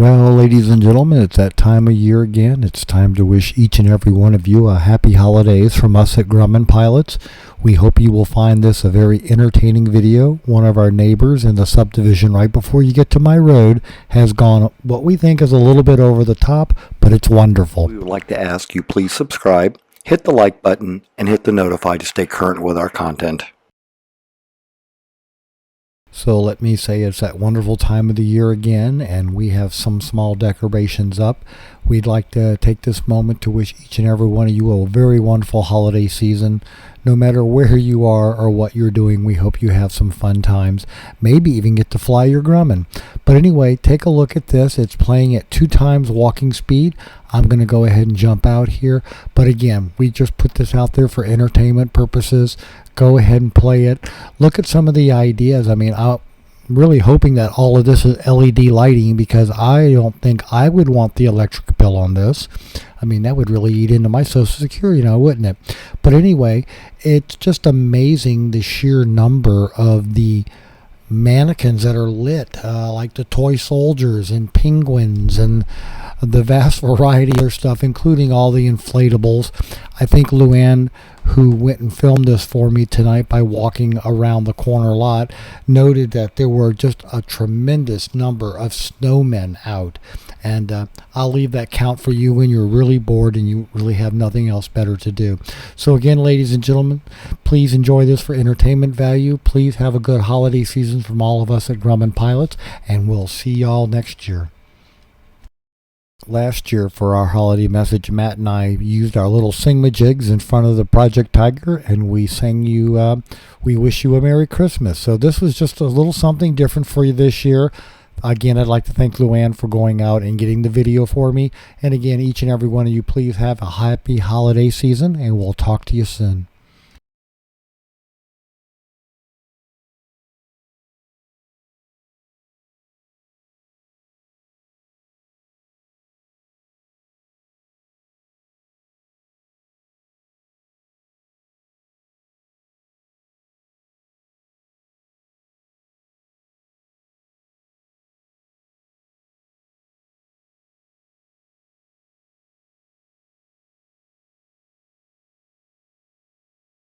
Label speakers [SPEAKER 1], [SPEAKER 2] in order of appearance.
[SPEAKER 1] Well, ladies and gentlemen, it's that time of year again. It's time to wish each and every one of you a happy holidays from us at Grumman Pilots. We hope you will find this a very entertaining video. One of our neighbors in the subdivision right before you get to my road has gone what we think is a little bit over the top, but it's wonderful.
[SPEAKER 2] We would like to ask you please subscribe, hit the like button, and hit the notify to stay current with our content.
[SPEAKER 1] So let me say it's that wonderful time of the year again, and we have some small decorations up. We'd like to take this moment to wish each and every one of you a very wonderful holiday season. No matter where you are or what you're doing, we hope you have some fun times. Maybe even get to fly your Grumman. But anyway, take a look at this. It's playing at 2 times walking speed. I'm going to go ahead and jump out here. But again, we just put this out there for entertainment purposes. Go ahead and play it. Look at some of the ideas. I mean, I'm really hoping that all of this is LED lighting, because I don't think I would want the electric bill on this. I mean, that would really eat into my Social Security now, wouldn't it? But anyway, it's just amazing the sheer number of the mannequins that are lit, like the toy soldiers and penguins and the vast variety of stuff, including all the inflatables. I think Luann, who went and filmed this for me tonight by walking around the corner lot, noted that there were just a tremendous number of snowmen out. And I'll leave that count for you when you're really bored and you really have nothing else better to do. So again, ladies and gentlemen, please enjoy this for entertainment value. Please have a good holiday season from all of us at Grumman Pilots, and we'll see y'all next year. Last year, for our holiday message, Matt and I used our little singmajigs in front of the Project Tiger, and we sang you, we wish you a Merry Christmas. So this was just a little something different for you this year. Again, I'd like to thank Luann for going out and getting the video for me. And again, each and every one of you, please have a happy holiday season, and we'll talk to you soon.